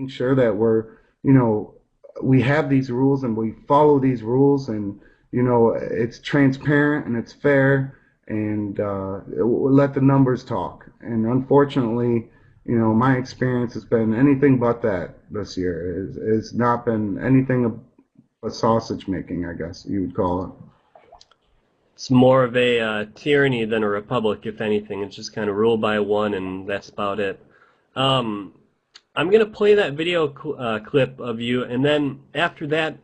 making sure that we have these rules and we follow these rules, and it's transparent and it's fair, and let the numbers talk. And unfortunately, my experience has been anything but that this year. It's not been anything but sausage making, I guess you would call it. It's more of a tyranny than a republic, if anything. It's just kind of ruled by one, and that's about it. I'm going to play that video clip of you, and then after that,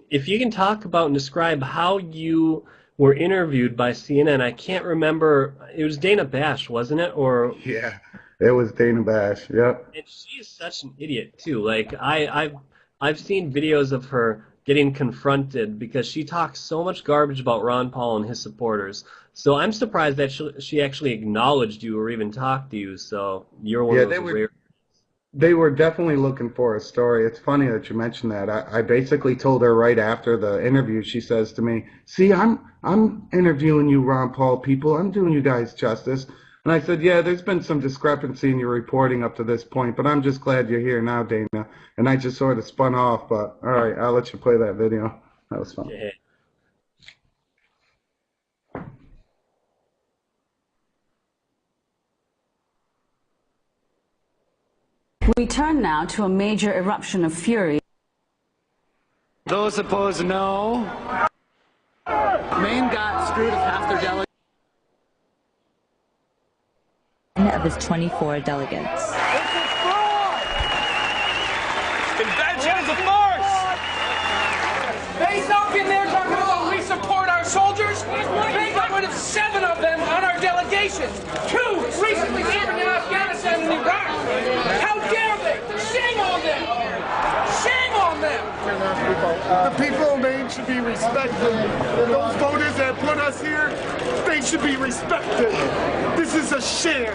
if you can talk about and describe how you were interviewed by CNN. I can't remember. It was Dana Bash, wasn't it? Or yeah, it was Dana Bash. Yep. And she is such an idiot too. Like I've seen videos of her getting confronted because she talks so much garbage about Ron Paul and his supporters. So I'm surprised that she actually acknowledged you or even talked to you. So you're one of those rare. They were definitely looking for a story. It's funny that you mentioned that. I basically told her right after the interview. She says to me, "See, I'm interviewing you, Ron Paul people. I'm doing you guys justice." And I said, "Yeah, there's been some discrepancy in your reporting up to this point, but I'm just glad you're here now, Dana." And I just sort of spun off. But all right, I'll let you play that video. That was fun. Yeah. We turn now to a major eruption of fury. Those opposed, no. Maine got screwed of half their delegates. Of his 24 delegates. It's a fraud! Convention is a farce! They talk in there talking about we support our soldiers. They got rid of 7 of them on our delegation. 2 recently serving in Afghanistan and Iraq. How dare they? Shame on them! Shame on them! The people of Maine should be respected. Those voters that put us here, they should be respected. This is a sham.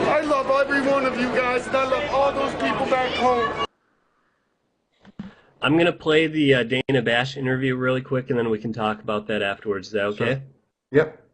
I love every one of you guys, and I love all those people back home. I'm going to play the Dana Bash interview really quick, and then we can talk about that afterwards. Is that okay? Sure. Yep.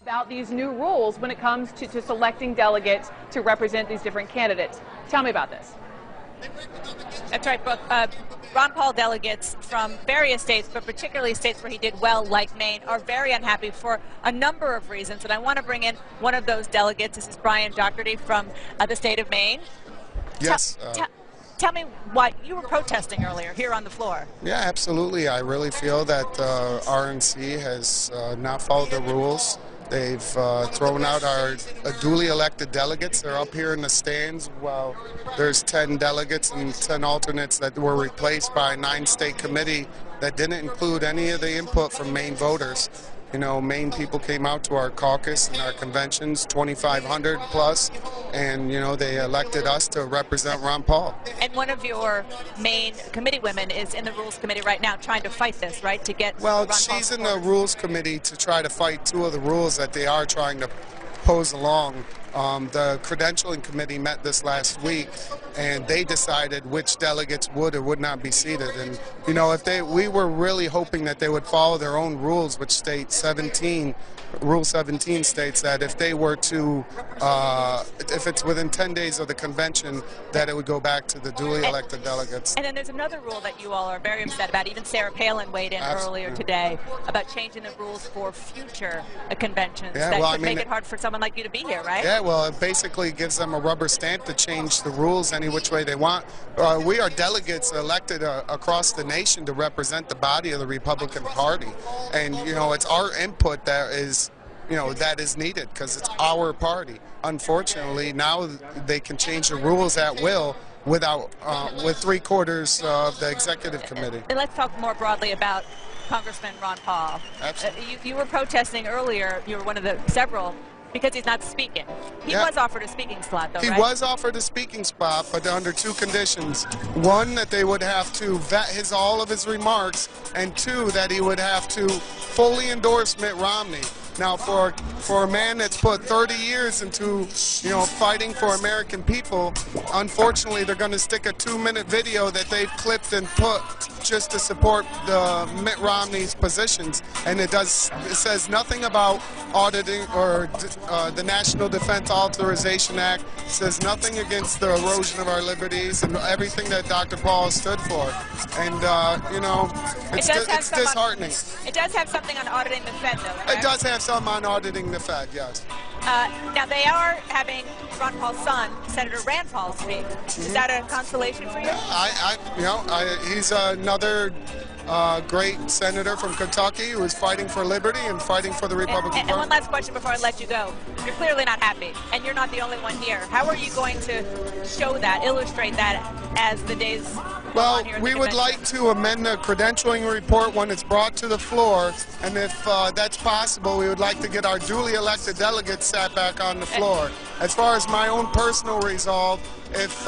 About these new rules when it comes to selecting delegates to represent these different candidates. Tell me about this. That's right, Brooke. Ron Paul delegates from various states, but particularly states where he did well, like Maine, are very unhappy for a number of reasons. And I want to bring in one of those delegates. This is Bryan Daugherty from the state of Maine. Yes. Tell me why you were protesting earlier here on the floor. Yeah, absolutely. I really feel that RNC has not followed the rules. They've thrown out our duly elected delegates. They're up here in the stands while there's 10 delegates and 10 alternates that were replaced by a 9-state committee that didn't include any of the input from Maine voters. You know, Maine people came out to our caucus and our conventions, 2,500 plus, and, you know, they elected us to represent Ron Paul. And one of your main committee women is in the Rules Committee right now trying to fight this, right, to get Well, Ron she's Paul in the Rules Committee to try to fight 2 of the rules that they are trying to pose along. The credentialing committee met this last week, and they decided which delegates would or would not be seated. And you know, we were really hoping that they would follow their own rules, which state 17. Rule 17 states that if they were to, if it's within 10 days of the convention, that it would go back to the duly elected delegates. And then there's another rule that you all are very upset about. Even Sarah Palin weighed in earlier today about changing the rules for future conventions. Yeah, that well, could make it hard for someone like you to be here, right? Yeah, well, it basically gives them a rubber stamp to change the rules any which way they want. We are delegates elected across the nation to represent the body of the Republican Party. And, you know, it's our input that is, you know, that is needed because it's our party. Unfortunately, now they can change the rules at will without, with 3/4 of the executive committee. And let's talk more broadly about Congressman Ron Paul. Absolutely. You were protesting earlier. You were one of the several because he's not speaking. He was offered a speaking slot, though, He right? was offered a speaking spot, but under 2 conditions. 1, that they would have to vet all of his remarks, and 2, that he would have to fully endorse Mitt Romney. Now, for a man that's put 30 years into, fighting for American people, unfortunately, they're going to stick a 2-minute video that they've clipped and put just to support the Mitt Romney's positions, and it says nothing about auditing or the National Defense Authorization Act. It says nothing against the erosion of our liberties and everything that Dr. Paul stood for. And it's disheartening. It does have something on auditing the Fed, though, correct? It does have some on auditing the Fed, yes. Now, they are having Ron Paul's son, Senator Rand Paul, speak. Is that a consolation for you? He's another great senator from Kentucky who is fighting for liberty and fighting for the Republican Party. And one last question before I let you go. You're clearly not happy, and you're not the only one here. How are you going to show that, illustrate that as the days go on here? We would like to amend the credentialing report when it's brought to the floor, and if that's possible, we would like to get our duly elected delegates sat back on the floor. As far as my own personal resolve, if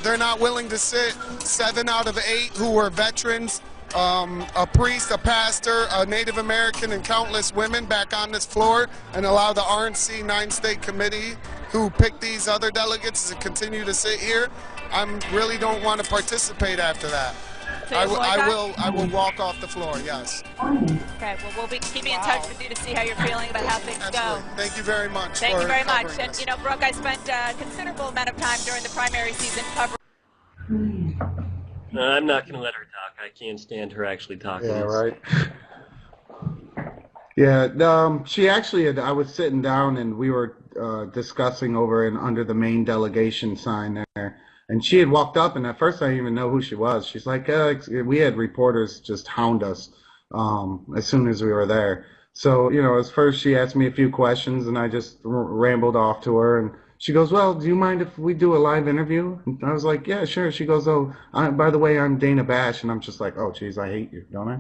they're not willing to sit 7 out of 8 who were veterans, a priest, a pastor, a Native American, and countless women back on this floor, and allow the RNC 9-state committee who picked these other delegates to continue to sit here, I really don't want to participate after that. So I will walk off the floor, yes. Okay, well, we'll be keeping in touch with you to see how you're feeling about how things go. Thank you very much. Thank you very much. And, this. Brooke, I spent a considerable amount of time during the primary season covering. I'm not going to let her talk. I can't stand her actually talking. Yeah, right. Yeah, she actually I was sitting down and we were discussing over and under the Maine delegation sign there. And she had walked up, and at first I didn't even know who she was. She's like, we had reporters just hound us as soon as we were there. So, at first she asked me a few questions, and I just rambled off to her. And she goes, well, do you mind if we do a live interview? And I was like, yeah, sure. She goes, by the way, I'm Dana Bash. And I'm just like, oh, geez, I hate you, don't I?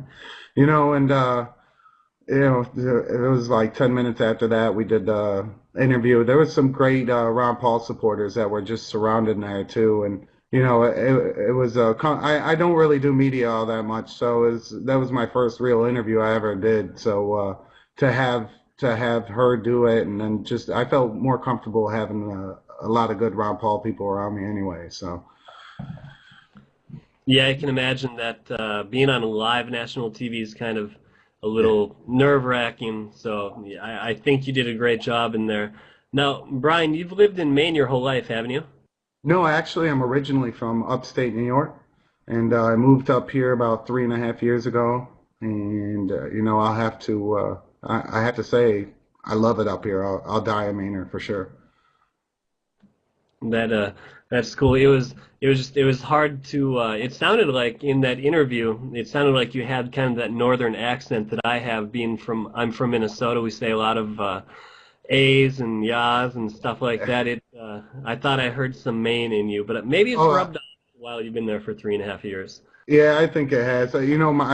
It was like 10 minutes after that we did the interview. There was some great Ron Paul supporters that were just surrounded there too, and it was I don't really do media all that much, so that was my first real interview I ever did. So to have her do it, and then just I felt more comfortable having a lot of good Ron Paul people around me anyway. So. Yeah, I can imagine that being on live national TV is kind of a little nerve-wracking, so yeah, I think you did a great job in there. Now, Bryan, you've lived in Maine your whole life, haven't you? No, actually, I'm originally from upstate New York, and I moved up here about 3.5 years ago. And I'll have to I have to say I love it up here. I'll die a Mainer for sure. That's cool. It was hard to. It sounded like in that interview, it sounded like you had kind of that northern accent that I have. I'm from Minnesota. We say a lot of A's and yas and stuff like that. I thought I heard some Maine in you, but maybe it's rubbed off while you've been there for 3.5 years. Yeah, I think it has. I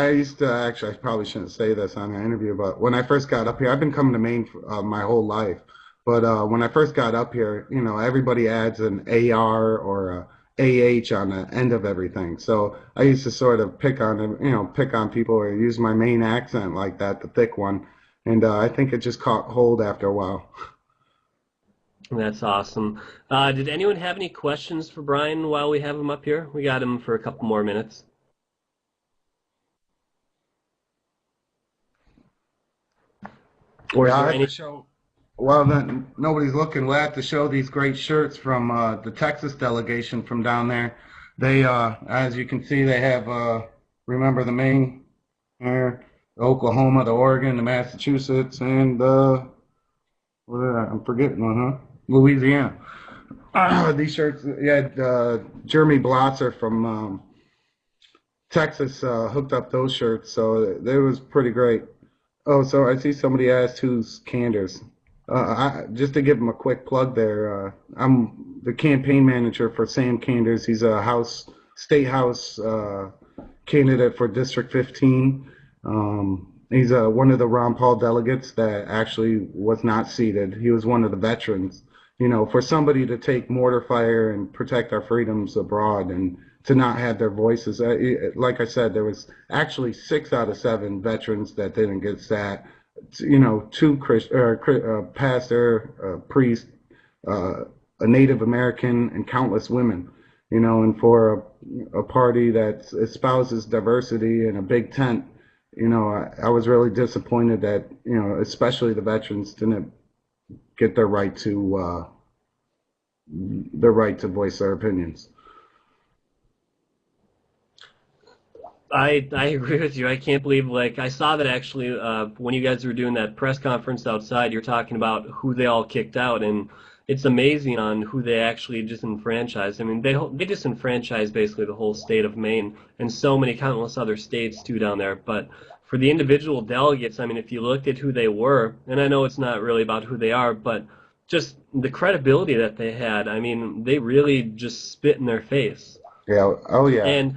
used to actually. I probably shouldn't say this on the interview, but when I first got up here, I've been coming to Maine for, my whole life. But when I first got up here, everybody adds an AR or a AH on the end of everything. So I used to sort of pick on people or use my main accent like that, the thick one. And I think it just caught hold after a while. That's awesome. Did anyone have any questions for Bryan while we have him up here? We got him for a couple more minutes. Or is there any show? Well, then nobody's looking. We'll have to show these great shirts from the Texas delegation from down there. They, as you can see, they have, remember the Maine, the Oklahoma, the Oregon, the Massachusetts, and I'm forgetting one, Louisiana. These shirts, Jeremy Blotzer from Texas hooked up those shirts, so it was pretty great. Oh, so I see somebody asked who's Canders. Just to give him a quick plug there, I'm the campaign manager for Sam Canders. He's a state house candidate for District 15. He's one of the Ron Paul delegates that actually was not seated. He was one of the veterans. For somebody to take mortar fire and protect our freedoms abroad and to not have their voices, like I said, there was actually 6 out of 7 veterans that didn't get sat. two pastor, priest, a Native American, and countless women. And for a party that espouses diversity in a big tent, I was really disappointed that, especially the veterans didn't get their right to voice their opinions. I agree with you. I can't believe, like, I saw that actually when you guys were doing that press conference outside, you're talking about who they all kicked out, and it's amazing on who they actually disenfranchised. I mean, they disenfranchised basically the whole state of Maine and so many countless other states too down there. But for the individual delegates, I mean, if you looked at who they were, and I know it's not really about who they are, but just the credibility that they had, I mean, they really just spit in their face. Yeah. Oh yeah. And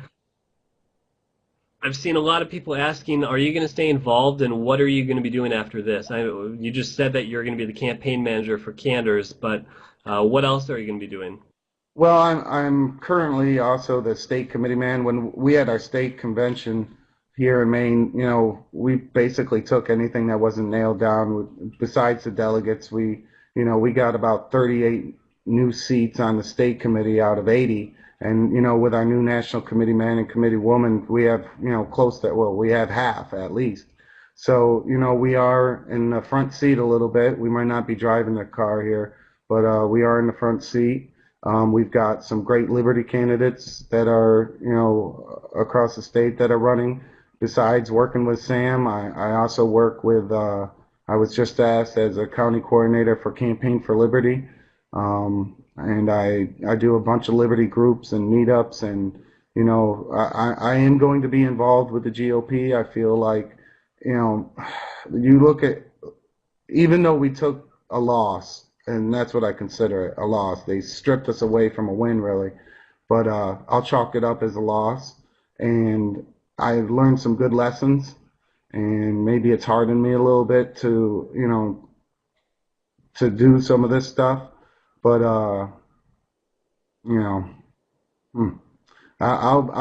I've seen a lot of people asking, are you going to stay involved and what are you going to be doing after this? You just said that you're going to be the campaign manager for Candors, but what else are you going to be doing? Well, I'm currently also the state committee man. When we had our state convention here in Maine, we basically took anything that wasn't nailed down. Besides the delegates, we got about 38 new seats on the state committee out of 80. And, with our new national committee man and committee woman, we have, we have half at least. So, we are in the front seat a little bit. We might not be driving the car here, but we are in the front seat. We've got some great Liberty candidates that are, across the state that are running. Besides working with Sam, I also work with, I was just asked as a county coordinator for Campaign for Liberty. And I do a bunch of Liberty groups and meetups, and I am going to be involved with the GOP. I feel like you look at, even though we took a loss, and that's what I consider it, a loss. They stripped us away from a win, really, but I'll chalk it up as a loss. And I learned some good lessons, and maybe it's hardened me a little bit to to do some of this stuff. But I'll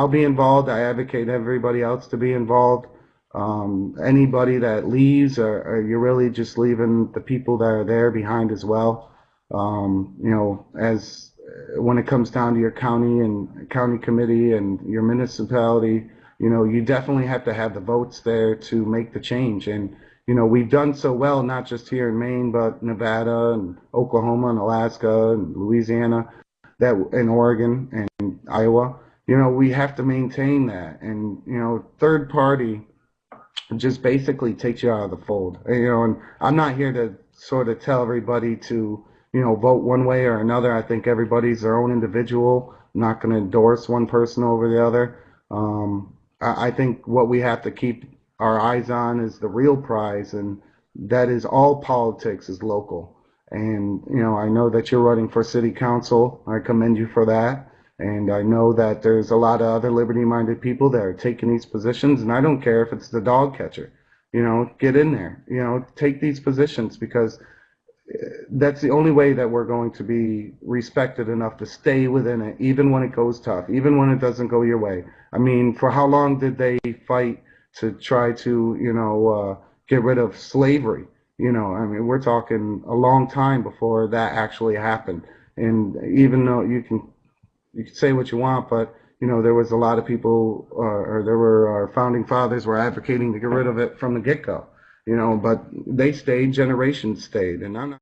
be involved. I advocate everybody else to be involved. Anybody that leaves, or you're really just leaving the people that are there behind as well. As when it comes down to your county and county committee and your municipality, you definitely have to have the votes there to make the change. And we've done so well, not just here in Maine, but Nevada and Oklahoma and Alaska and Louisiana, and Oregon and Iowa. We have to maintain that. And, third party just basically takes you out of the fold. And I'm not here to sort of tell everybody to, vote one way or another. I think everybody's their own individual. I'm not going to endorse one person over the other. I think what we have to keep our eyes on is the real prize, and that is all politics is local. And, I know that you're running for city council. I commend you for that. And I know that there's a lot of other liberty-minded people that are taking these positions, and I don't care if it's the dog catcher. Get in there. Take these positions, because that's the only way that we're going to be respected enough to stay within it, even when it goes tough, even when it doesn't go your way. I mean, for how long did they fight to try to, get rid of slavery? I mean, we're talking a long time before that actually happened. And even though you can say what you want, but there was a lot of people, or there were our founding fathers were advocating to get rid of it from the get-go. But they stayed, generations stayed, and I'm not